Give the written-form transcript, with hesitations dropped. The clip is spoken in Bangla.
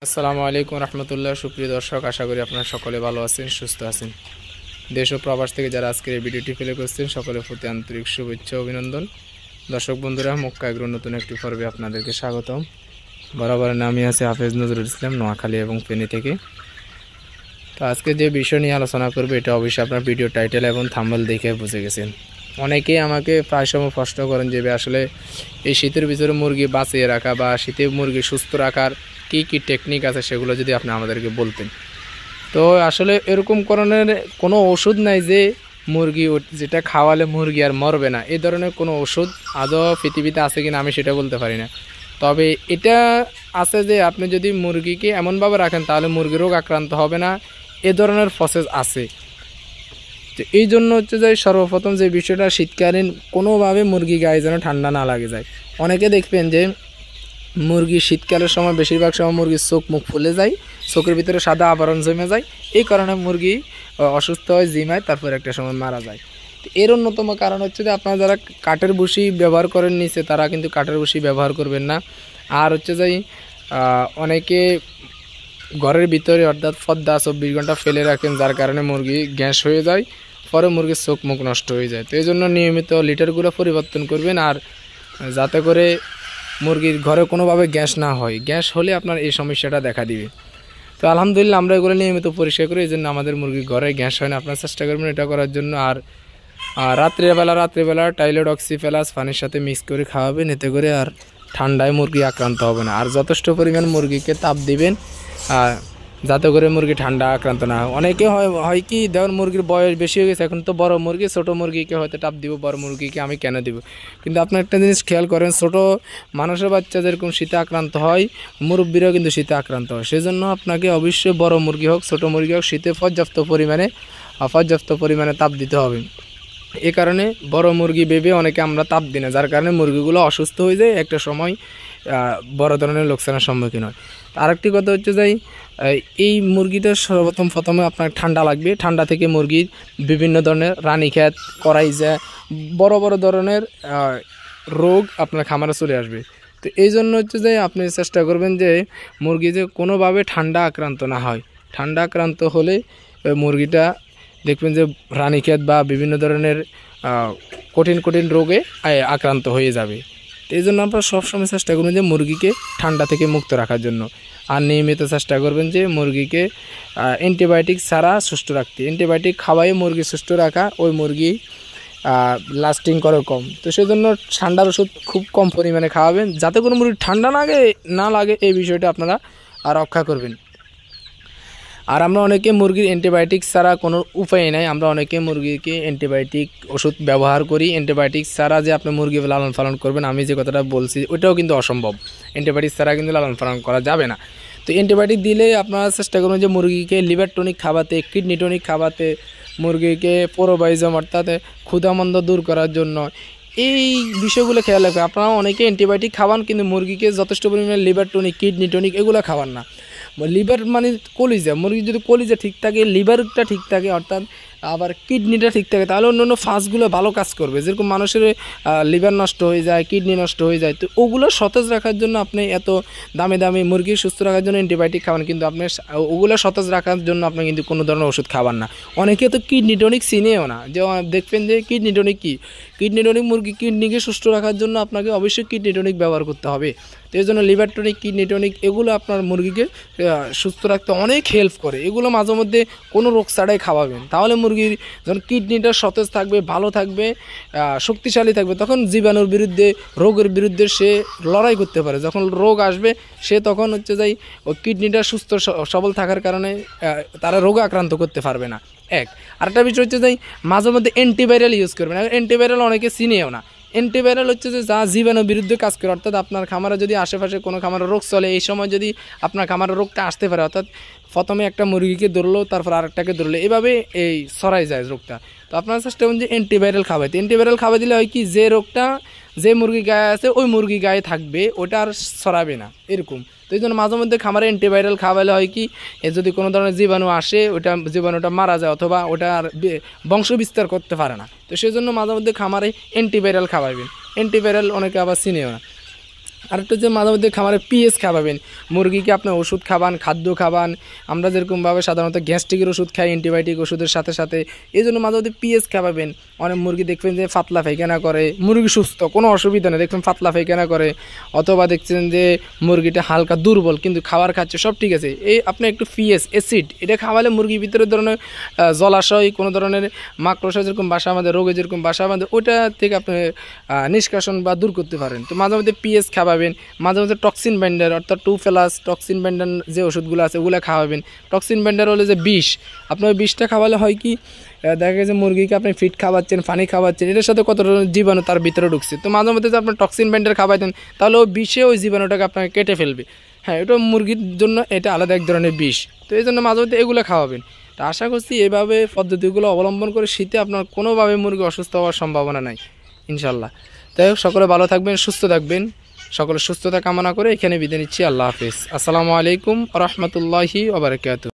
আসসালামু আলাইকুম রহমতুল্লাহ। সুপ্রিয় দর্শক, আশা করি আপনারা সকলে ভালো আছেন, সুস্থ আছেন। দেশ ও প্রবাস থেকে যারা আজকের এই ভিডিওটি প্লে করছেন সকলের প্রতি আন্তরিক শুভেচ্ছা অভিনন্দন। দর্শক বন্ধুরা, মক্কা এগ্রোর নতুন একটি পর্বে আপনাদেরকে স্বাগতম। বরাবর নামই আছে হাফেজ নজরুল ইসলাম, নোয়াখালী এবং ফেনী থেকে। তো আজকে যে বিষয় নিয়ে আলোচনা করবে এটা অবশ্যই আপনার ভিডিও টাইটেল এবং থাম্বনেল দেখে বুঝে গেছেন। অনেকেই আমাকে প্রায় সময় প্রশ্ন করেন যে আসলে এই শীতের ভিতরে মুরগি বাঁচিয়ে রাখা বা শীতে মুরগি সুস্থ রাখার কী কী টেকনিক আছে সেগুলো যদি আপনি আমাদেরকে বলতেন। তো আসলে এরকম ধরনের কোনো ওষুধ নাই যে মুরগি যেটা খাওয়ালে মুরগি আর মরবে না, এই ধরনের কোনো ওষুধ আদৌ পৃথিবীতে আছে কিনা আমি সেটা বলতে পারি না। তবে এটা আছে যে আপনি যদি মুরগিকে এমনভাবে রাখেন তাহলে মুরগি রোগ আক্রান্ত হবে না, এ ধরনের প্রসেস আছে। তো এই জন্য হচ্ছে যে সর্বপ্রথম যে বিষয়টা, শীতকালীন কোনোভাবে মুরগি গায়ে যেন ঠান্ডা না লাগে যায়। অনেকে দেখবেন যে মুরগি শীতকালের সময় বেশিরভাগ সময় মুরগির চোখ মুখ ফুলে যায়, চোখের ভিতরে সাদা আবরণ জমে যায়, এই কারণে মুরগি অসুস্থ হয়, জিমায়, তারপর একটা সময় মারা যায়। এর অন্যতম কারণ হচ্ছে যে আপনারা যারা কাঠের ভুসি ব্যবহার করেন নিচে, তারা কিন্তু কাঠের ভুসি ব্যবহার করবেন না। আর হচ্ছে যে অনেকে ঘরের ভিতরে অর্থাৎ পর্দা 24 ঘন্টা ফেলে রাখেন, যার কারণে মুরগি গ্যাস হয়ে যায়, পরে মুরগির চোখ মুখ নষ্ট হয়ে যায়। তো এই জন্য নিয়মিত লিটারগুলো পরিবর্তন করবেন, আর যাতে করে মুরগির ঘরে কোনোভাবে গ্যাস না হয়। গ্যাস হলে আপনার এই সমস্যাটা দেখা দিবে। তো আলহামদুলিল্লাহ আমরা এগুলো নিয়মিত পরিষ্কার করি, এই জন্য আমাদের মুরগির ঘরে গ্যাস হয় না। আপনারা চেষ্টা করবেন এটা করার জন্য। আর রাত্রিবেলা টাইলয়েড অক্সিপ্লাস পানির সাথে মিক্স করে খাওয়াবেন, এতে করে আর ঠান্ডায় মুরগি আক্রান্ত হবে না। আর যথেষ্ট পরিমাণ মুরগিকে তাপ দিবেন যাতে করে মুরগি ঠান্ডা আক্রান্ত না হয়। অনেকে হয় কি দেখুন মুরগির বয়স বেশি হয়ে গেছে, এখন তো বড় মুরগি, ছোটো মুরগিকে হয়তো তাপ দিব, বড় মুরগিকে আমি কেন দিব? কিন্তু আপনি একটা জিনিস খেয়াল করেন, ছোটো মানুষের বাচ্চা যেরকম শীতে আক্রান্ত হয়, মুরব্বীরাও কিন্তু শীতে আক্রান্ত হয়। সেই জন্য আপনাকে অবশ্যই বড় মুরগি হোক ছোটো মুরগি হোক শীতে পর্যাপ্ত পরিমাণে তাপ দিতে হবে। এ কারণে বড় মুরগি ভেবে অনেকে আমরা তাপ দিই না, যার কারণে মুরগিগুলো অসুস্থ হয়ে যায়, একটা সময় বড় ধরনের লোকসানের সম্মুখীন হয়। আরেকটি কথা হচ্ছে যে এই মুরগিটা প্রথমে আপনার ঠান্ডা লাগবে। ঠান্ডা থেকে মুরগির বিভিন্ন ধরনের রানীক্ষেত, করাইজা, বড় বড় ধরনের রোগ আপনার খামারে চলে আসবে। তো এই জন্য হচ্ছে যে আপনি চেষ্টা করবেন যে মুরগি যে কোনোভাবে ঠান্ডা আক্রান্ত না হয়। ঠান্ডা আক্রান্ত হলে মুরগিটা দেখবেন যে রানীক্ষেত বা বিভিন্ন ধরনের কঠিন রোগে আক্রান্ত হয়ে যাবে। এই জন্য আপনারা সবসময় চেষ্টা করবেন যে মুরগিকে ঠান্ডা থেকে মুক্ত রাখার জন্য। আর নিয়মিত চেষ্টা করবেন যে মুরগিকে অ্যান্টিবায়োটিক ছাড়া সুস্থ রাখতে। অ্যান্টিবায়োটিক খাওয়াই মুরগি সুস্থ রাখা, ওই মুরগি লাস্টিং করে কম। তো সেই জন্য ঠান্ডার ওষুধ খুব কম পরিমাণে খাওয়াবেন, যাতে কোনো মুরগি ঠান্ডা না লাগে এই বিষয়টা আপনারা রক্ষা করবেন। আর আমরা অনেকে মুরগির অ্যান্টিবায়োটিক ছাড়া কোনো উপায় নাই, আমরা অনেকে মুরগিকে অ্যান্টিবায়োটিক ওষুধ ব্যবহার করি। অ্যান্টিবায়োটিক ছাড়া যে আপনি মুরগি লালন পালন করবেন, আমি যে কথাটা বলছি ওইটাও কিন্তু অসম্ভব। অ্যান্টিবায়োটিক ছাড়া কিন্তু লালন পালন করা যাবে না। তো অ্যান্টিবায়োটিক দিলে আপনারা চেষ্টা করবেন যে মুরগিকে লিভার টনিক খাওয়াতে, কিডনি টনিক খাওয়াতে, মুরগিকে প্রোবায়োজম অর্থাৎ ক্ষুধামন্দ দূর করার জন্য। এই বিষয়গুলো খেয়াল রাখবেন। আপনারা অনেকে অ্যান্টিবায়োটিক খাওয়ান কিন্তু মুরগিকে যথেষ্ট পরিমাণে লিভার টনিক, কিডনি টনিক এগুলো খাওয়ান না। লিভার মানে কলিজা, মুরগির যদি কলিজা ঠিক থাকে, লিভারটা ঠিক থাকে, অর্থাৎ আবার কিডনিটা ঠিক থাকে, তাহলে অন্য ফাঁসগুলো ভালো কাজ করবে। যেরকম মানুষের লিভার নষ্ট হয়ে যায়, কিডনি নষ্ট হয়ে যায়, তো ওগুলো সতেজ রাখার জন্য আপনি এত দামি মুরগি সুস্থ রাখার জন্য অ্যান্টিবায়োটিক খাওয়ান, কিন্তু আপনি ওগুলো সতেজ রাখার জন্য আপনি কিন্তু কোনো ধরনের ওষুধ খাওয়ান না। অনেকে তো কিডনি টনিক চিনেও না, যে দেখবেন যে কিডনি টনিক কী। কিডনি টনিক মুরগি কিডনিকে সুস্থ রাখার জন্য আপনাকে অবশ্যই কিডনি টনিক ব্যবহার করতে হবে। তো এই জন্য লিভার টনিক, কিডনি টনিক এগুলো আপনার মুরগিকে সুস্থ রাখতে অনেক হেল্প করে। এগুলো মাঝে মধ্যে কোনো রোগ ছাড়াই খাওয়াবেন, তাহলে মুরগির যখন কিডনিটা সতেজ থাকবে, ভালো থাকবে, শক্তিশালী থাকবে, তখন জীবাণুর বিরুদ্ধে, রোগের বিরুদ্ধে সে লড়াই করতে পারে। যখন রোগ আসবে সে তখন হচ্ছে যাই ওই কিডনিটা সুস্থ সবল থাকার কারণে তারা রোগে আক্রান্ত করতে পারবে না। আরেকটা বিষয় হচ্ছে যাই মাঝে মধ্যে অ্যান্টিভাইরাল ইউজ করবেন। অ্যান্টিভাইরাল অনেকে চিনেও না। অ্যান্টিভাইরাল হচ্ছে যে যা জীবাণুর বিরুদ্ধে কাজ করে, অর্থাৎ আপনার খামারে যদি আশেপাশে কোনো খামারে রোগ চলে, এই সময় যদি আপনার খামারের রোগটা আসতে পারে, অর্থাৎ প্রথমে একটা মুরগিকে ধরলো, তারপর আরেকটাকে ধরলো, এভাবে এই ছড়াই যায় রোগটা। তো আপনারা চেষ্টা করুন যে অ্যান্টিভাইরাল খাওয়াইতে। অ্যান্টিভাইরাল খাওয়াই দিলে হয় কি, যে রোগটা যে মুরগি গায়ে আছে ওই মুরগি গায়ে থাকবে, ওটা আর ছড়াবে না, এরকম। তো এই জন্য মাঝে মধ্যে খামারে অ্যান্টিভাইরাল খাওয়ালে হয় কি, যদি কোনো ধরনের জীবাণু আসে ওটা জীবাণুটা মারা যায়, অথবা ওটা আর বংশ বিস্তার করতে পারে না। তো সেই জন্য মাঝে মধ্যে খামারে অ্যান্টিভাইরাল খাওয়াবেন। অ্যান্টিভাইরাল অনেকে আবার চিনেও না। আর একটা যে মাঝে মধ্যে খামারে পিএস খাওয়াবেন, মুরগিকে আপনি ওষুধ খাবান, খাদ্য খাবান। আমরা যেরকমভাবে সাধারণত গ্যাস্ট্রিকের ওষুধ খাই অ্যান্টিবায়োটিক ওষুধের সাথে সাথে, এই জন্য মাঝে মধ্যে পিএস খাওয়াবেন। অনেক মুরগি দেখবেন যে পাতলা পায়খানা করে, মুরগি সুস্থ কোনো অসুবিধা নেই, দেখবেন পাতলা পায়খানা করে, অথবা দেখছেন যে মুরগিটা হালকা দুর্বল কিন্তু খাবার খাচ্ছে সব ঠিক আছে, এই আপনি একটু পিএস অ্যাসিড এটা খাওয়ালে মুরগির ভিতরে ধরনের জলাশয় কোনো ধরনের মাকড়সা যেরকম বাসা আমাদের, রোগে যেরকম বাসা আমাদের, ওইটা থেকে আপনি নিষ্কাশন বা দূর করতে পারেন। তো মাঝে মধ্যে পিএস খাওয়াবেন, মাঝে মধ্যে টক্সিন ব্যান্ডার অর্থাৎ 2+ টক্সিন ব্যান্ডার যে ওষুধগুলো আছে ওগুলো খাওয়াবেন। টক্সিন ব্যান্ডার হলে যে বিষ, আপনার বিষটা খাওয়ালে হয় কি দেখা গেছে মুরগিকে আপনি ফিড খাওয়াচ্ছেন, পানি খাওয়াচ্ছেন, এটার সাথে কত ধরনের জীবাণু তার ভিতরে ঢুকছে। তো মাঝে মধ্যে যে আপনার টক্সিন ব্যান্ডার খাওয়াইতেন তাহলে ওই বিষে ওই জীবাণুটাকে আপনাকে কেটে ফেলবে। হ্যাঁ, এটা মুরগির জন্য এটা আলাদা এক ধরনের বিষ। তো এই জন্য মাঝে মধ্যে এগুলো খাওয়াবেন। তো আশা করছি এভাবে পদ্ধতিগুলো অবলম্বন করে শীতে আপনার কোনোভাবে মুরগি অসুস্থ হওয়ার সম্ভাবনা নাই ইনশাল্লাহ। তাই হোক, সকলে ভালো থাকবেন, সুস্থ থাকবেন, সকলের সুস্থতা কামনা করে এখানে বিদায় নিচ্ছি। আল্লাহ হাফিজ। আসসালামু আলাইকুম ওয়া রাহমাতুল্লাহি ওয়া বারাকাতুহু।